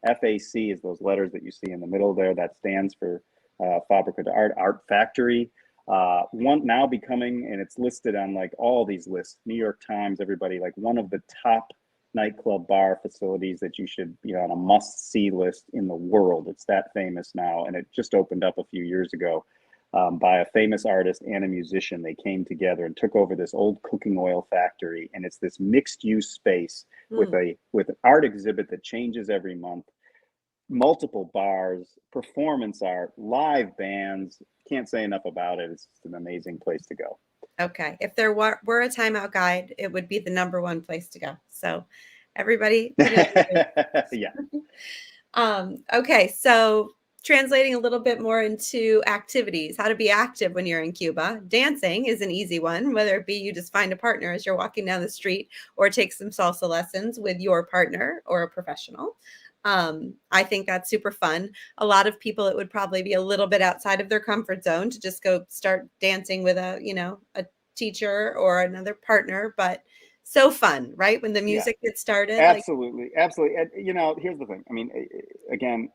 FAC is those letters that you see in the middle there. That stands for Fábrica de Art, Art Factory. One now becoming, and it's listed on like all these lists, New York Times, everybody, like one of the top nightclub bar facilities that you should be on a must-see list in the world. It's that famous now, and it just opened up a few years ago by a famous artist and a musician. They came together and took over this old cooking oil factory, and it's this mixed-use space with an art exhibit that changes every month, multiple bars, performance art, live bands. Can't say enough about it. It's just an amazing place to go. Okay. If there were a timeout guide, it would be the #1 place to go. So everybody. Yeah. Okay. So translating a little bit more into activities, how to be active when you're in Cuba. Dancing is an easy one, whether it be you just find a partner as you're walking down the street or take some salsa lessons with your partner or a professional. I think that's super fun. A lot of people, it would probably be a little bit outside of their comfort zone to just go start dancing with a teacher or another partner, but so fun, right? When the music gets started. Absolutely. Absolutely. And, here's the thing. I mean, again,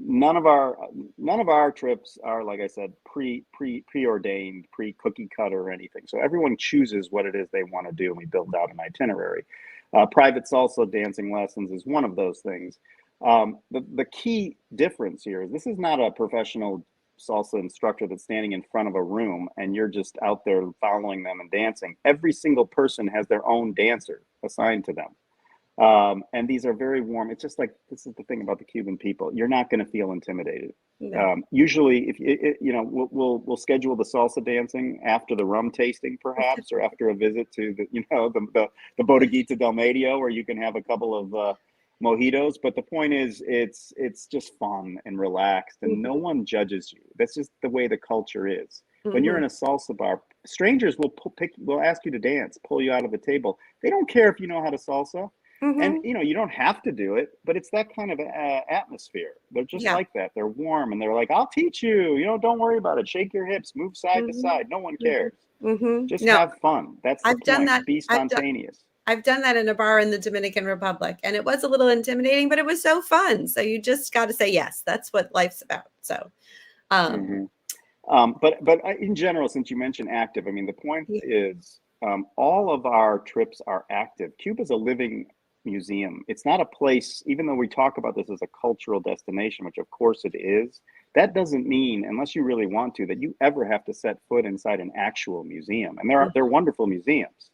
none of our trips are, like I said, preordained, pre-cookie cutter or anything. So everyone chooses what it is they want to do, and we build out an itinerary. Private salsa dancing lessons is one of those things. The key difference here is this is not a professional salsa instructor that's standing in front of a room and you're just out there following them and dancing. Every single person has their own dancer assigned to them. And these are very warm. It's just like, this is the thing about the Cuban people. You're not going to feel intimidated. No. Usually, if we'll schedule the salsa dancing after the rum tasting, perhaps, or after a visit to the Bodegita del Media, where you can have a couple of mojitos. But the point is, it's just fun and relaxed, and no one judges you. That's just the way the culture is. When you're in a salsa bar, strangers will ask you to dance, pull you out of the table. They don't care if you know how to salsa. And, you don't have to do it, but it's that kind of atmosphere. They're just like that. They're warm, and they're like, I'll teach you, don't worry about it. Shake your hips, move side to side. No one cares. Just have fun. That's the point. Done that. Be spontaneous. I've done that in a bar in the Dominican Republic, and it was a little intimidating, but it was so fun. So you just got to say yes. That's what life's about. So, but in general, since you mentioned active, I mean, the point is all of our trips are active. Cuba's a living museum. It's not a place, even though we talk about this as a cultural destination, which of course it is, that doesn't mean, unless you really want to, that you ever have to set foot inside an actual museum. And they're wonderful museums.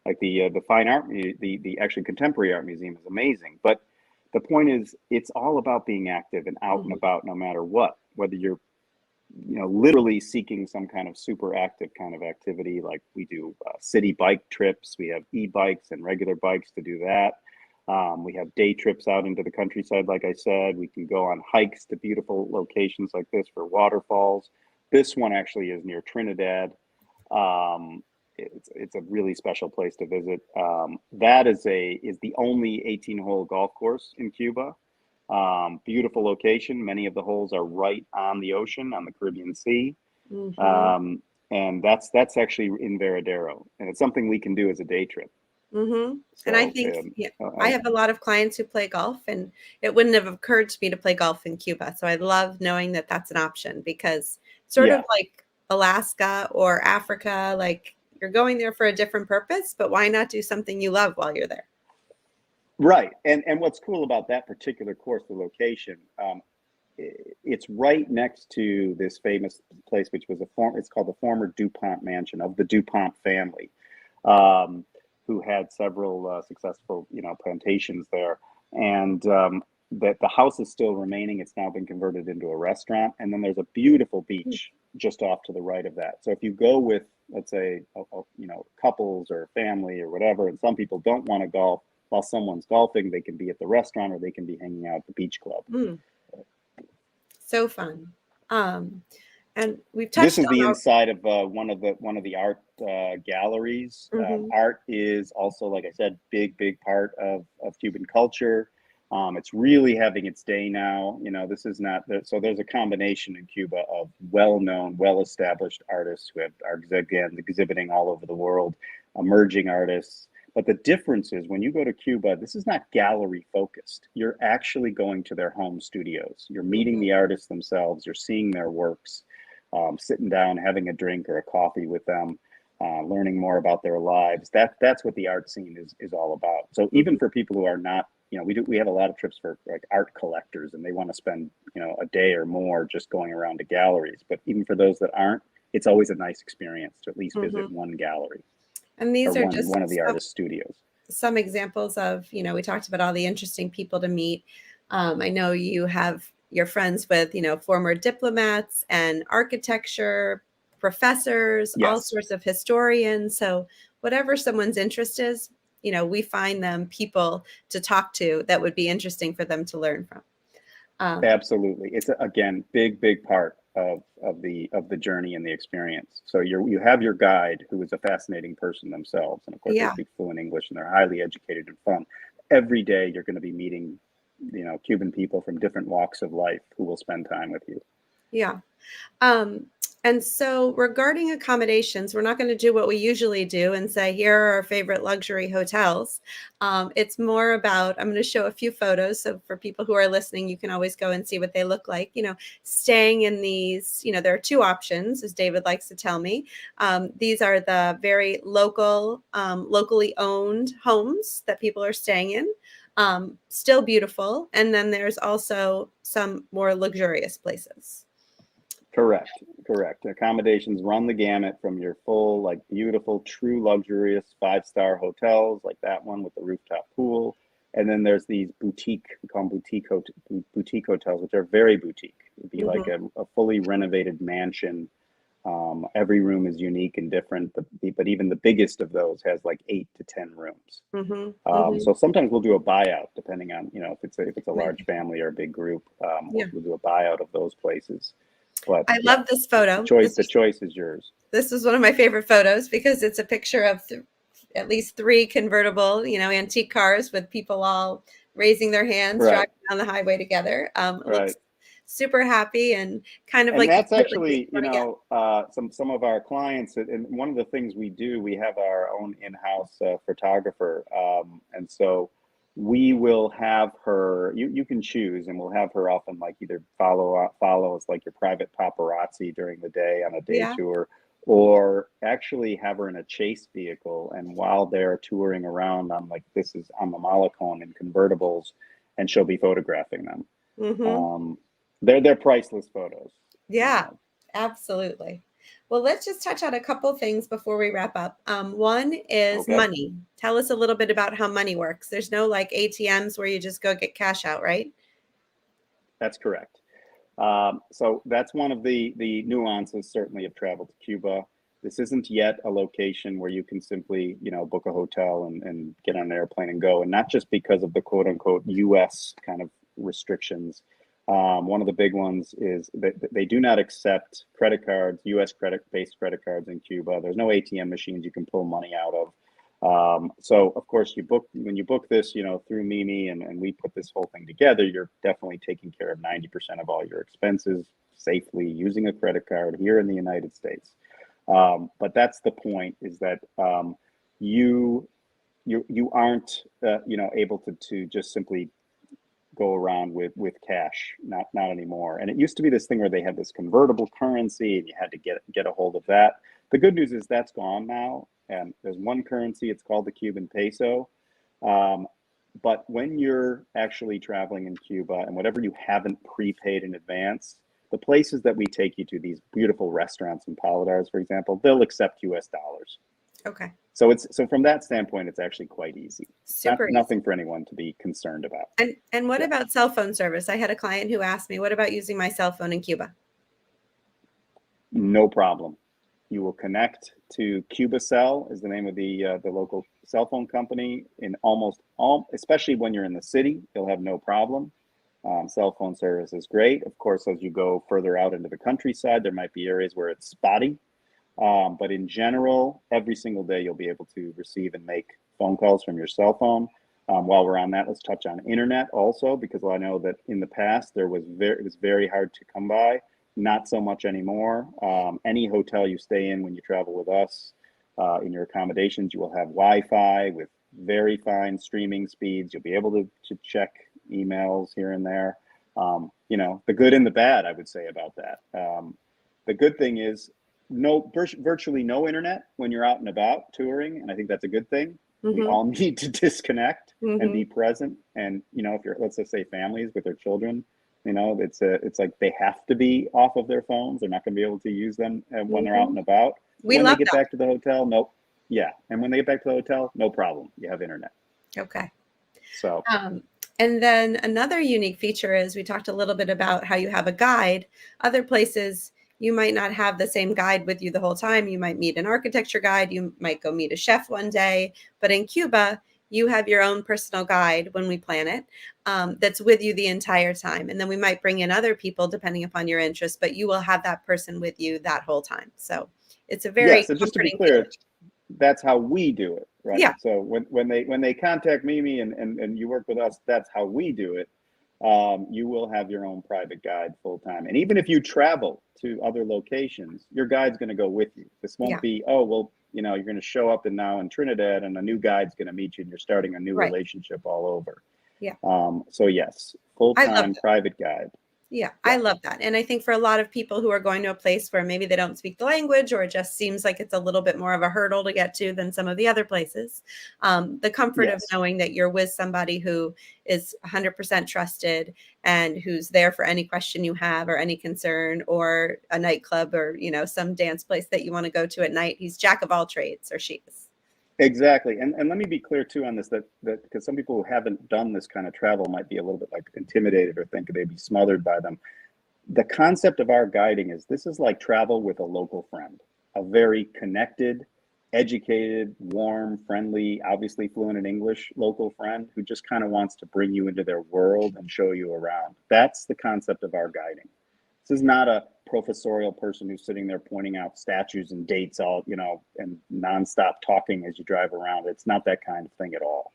Like the fine art, the actually contemporary art museum is amazing. But the point is, it's all about being active and out and about, no matter what. Whether you're, literally seeking some kind of super active kind of activity, like we do city bike trips. We have e-bikes and regular bikes to do that. We have day trips out into the countryside. Like I said, we can go on hikes to beautiful locations like this for waterfalls. This one actually is near Trinidad. It's a really special place to visit. That is the only 18-hole golf course in Cuba. Beautiful location. Many of the holes are right on the ocean, on the Caribbean Sea. And that's actually in Varadero. And it's something we can do as a day trip. So, and I think I have a lot of clients who play golf, and it wouldn't have occurred to me to play golf in Cuba. So I love knowing that that's an option, because sort of like Alaska or Africa, like you're going there for a different purpose, but why not do something you love while you're there? Right. And what's cool about that particular course, the location, it's right next to this famous place, which was it's called the former Dupont Mansion of the Dupont family, who had several successful, plantations there. And that the house is still remaining. It's now been converted into a restaurant. And then there's a beautiful beach just off to the right of that. So if you go with, let's say, couples or family or whatever, and some people don't want to golf, while someone's golfing, they can be at the restaurant or they can be hanging out at the beach club. So fun. And we've This touched is on the our, inside of one of the art galleries. Mhm. Art is also, like I said, big part of Cuban culture. It's really having its day now. You know, this is not so there's a combination in Cuba of well-known, well-established artists who are again exhibiting all over the world, emerging artists. But the difference is when you go to Cuba, this is not gallery focused. You're actually going to their home studios. You're meeting Mhm. the artists themselves. You're seeing their works, sitting down, having a drink or a coffee with them, learning more about their lives. That's what the art scene is all about. So even Mhm. for people who are not, you know, we have a lot of trips for like art collectors, and they want to spend, you know, a day or more just going around to galleries. But even for those that aren't, it's always a nice experience to at least visit Mhm. one gallery And or these are one just of the artist studios. some examples of, we talked about all the interesting people to meet. I know you have your friends with, former diplomats and architecture professors, all Yes. sorts of historians. So whatever someone's interest is, we find them people to talk to that would be interesting for them to learn from. Absolutely. It's again big part of the journey and the experience. So you have your guide who is a fascinating person themselves, and of course they Yeah. speak fluent English and they're highly educated and fun. Every day you're going to be meeting, you know, Cuban people from different walks of life who will spend time with you. Yeah. Um, and so regarding accommodations, we're not going to do what we usually do and say, here are our favorite luxury hotels. It's more about, I'm going to show a few photos. So for people who are listening, you can always go and see what they look like, staying in these, there are two options, as David likes to tell me. These are the very locally owned homes that people are staying in. Still beautiful. And then there's also some more luxurious places. Correct. Accommodations run the gamut from your full, like beautiful, true luxurious 5-star hotels, like that one with the rooftop pool. And then there's these boutique, we call them boutique hotels, which are very boutique. It'd be like Mhm. a fully renovated mansion. Every room is unique and different, but even the biggest of those has like 8 to 10 rooms. Mhm, mhm. So sometimes we'll do a buyout depending on, you know, if it's a Right. large family or a big group, Yeah. we'll do a buyout of those places. But I yeah, love this photo. the choice is yours. This is one of my favorite photos because it's a picture of at least three convertible, antique cars with people all raising their hands, Right, driving down the highway together. It right. looks super happy and kind of And like you that's feel like you actually, you want to get. know, some of our clients, and one of the things we do, we have our own in-house photographer, and so we will have her. You can choose, and we'll have her often like either follow us like your private paparazzi during the day on a day Yeah. tour, or actually have her in a chase vehicle, and while they're touring around on like this is on the Malecon in convertibles, and she'll be photographing them. Hmm. Um, they're priceless photos. Yeah, absolutely. Well, let's just touch on a couple things before we wrap up. One is Okay, money. Tell us a little bit about how money works. There's no like ATMs where you just go get cash out, right? that's correct. So that's one of the nuances certainly of travel to Cuba. This isn't yet a location where you can simply, you know, book a hotel and get on an airplane and go, and not just because of the quote unquote U.S. kind of restrictions. One of the big ones is that they do not accept credit cards, U.S. credit-based credit cards in Cuba. There's no ATM machines you can pull money out of. So of course when you book this, you know, through Mimi and we put this whole thing together, you're definitely taking care of 90% of all your expenses safely using a credit card here in the United States. But that's the point is that you you aren't you know able to just simply go around with cash, not anymore. And it used to be this thing where they had this convertible currency and you had to get a hold of that. The good news is that's gone now, and there's one currency, it's called the Cuban peso. um, but when you're actually traveling in Cuba and whatever you haven't prepaid in advance, the places that we take you to, these beautiful restaurants in Paladares, for example, they'll accept US dollars. Okay. So so from that standpoint, it's actually quite easy. Super easy. Nothing for anyone to be concerned about. And what Yeah. about cell phone service? I had a client who asked me, what about using my cell phone in Cuba? No problem. You will connect to CubaCell is the name of the local cell phone company in almost all, especially when you're in the city, you'll have no problem. Cell phone service is great. Of course, as you go further out into the countryside, there might be areas where it's spotty. But in general, every single day you'll be able to receive and make phone calls from your cell phone. While we're on that, let's touch on internet also, because I know that in the past it was very hard to come by. Not so much anymore. Any hotel you stay in when you travel with us, in your accommodations, you will have Wi-Fi with very fine streaming speeds. You'll be able to check emails here and there. You know, the good and the bad, I would say about that. The good thing is virtually no internet when you're out and about touring, and I think that's a good thing. We all need to disconnect and be present. And you know, if you're, let's just say, families with their children, you know, it's like they have to be off of their phones. They're not going to be able to use them when they're out and about. When they get back to the hotel, nope. Yeah, and when they get back to the hotel, no problem. You have internet. Okay. So. And then another unique feature is we talked a little bit about how you have a guide. Other places, you might not have the same guide with you the whole time. You might meet an architecture guide. You might go meet a chef one day. But in Cuba, you have your own personal guide when we plan it, that's with you the entire time. And then we might bring in other people depending upon your interest, but you will have that person with you that whole time. So it's a very so just to be clear, that's how we do it, right? Yeah. So when they contact Mimi and you work with us, that's how we do it. You will have your own private guide full time. And even if you travel to other locations, your guide's going to go with you. This won't be, oh, well, you know, you're going to show up in Trinidad and a new guide's going to meet you and you're starting a new relationship all over. Yeah. So yes, full-time private guide. Yeah, I love that. And I think for a lot of people who are going to a place where maybe they don't speak the language, or it just seems like it's a little bit more of a hurdle to get to than some of the other places, the comfort of knowing that you're with somebody who is 100% trusted and who's there for any question you have or any concern, or a nightclub, or, you know, some dance place that you want to go to at night. He's jack of all trades, or she is. Exactly. And let me be clear too on this, that because some people who haven't done this kind of travel might be a little bit like intimidated or think they'd be smothered by them. The concept of our guiding is this is like travel with a local friend, a very connected, educated, warm, friendly, obviously fluent in English local friend who just kind of wants to bring you into their world and show you around. That's the concept of our guiding. This is not a professorial person who's sitting there pointing out statues and dates all, you know, and nonstop talking as you drive around. It's not that kind of thing at all.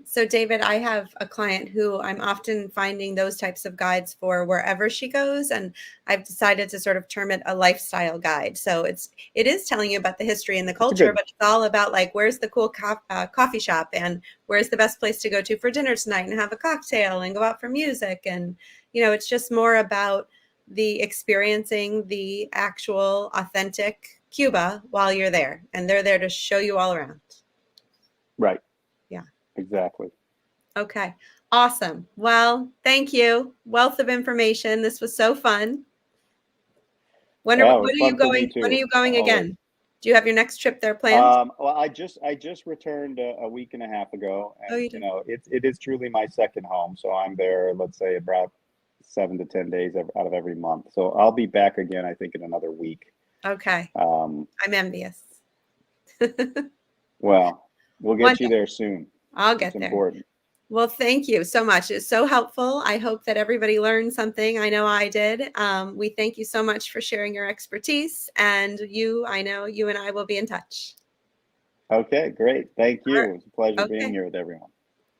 So David, I have a client who I'm often finding those types of guides for wherever she goes. And I've decided to sort of term it a lifestyle guide. So it is telling you about the history and the culture, but it's all about like, where's the cool coffee shop, and where's the best place to go to for dinner tonight and have a cocktail and go out for music. And, you know, it's just more about the experiencing the actual authentic Cuba while you're there. And they're there to show you all around. Right. Yeah. Exactly. Okay. Awesome. Well, thank you. Wealth of information. This was so fun. When are you going? When are you going again? Do you have your next trip there planned? Well, I just returned a week and a half ago, and you know, it is truly my second home. So I'm there, let's say, about 7 to 10 days out of every month. So I'll be back again, I think, in another week. Okay. I'm envious. Well, we'll get you there soon. I'll get there. Important. Well, thank you so much. It's so helpful. I hope that everybody learned something. I know I did. We thank you so much for sharing your expertise. And I know you and I will be in touch. Okay, great. Thank you. It was a pleasure being here with everyone.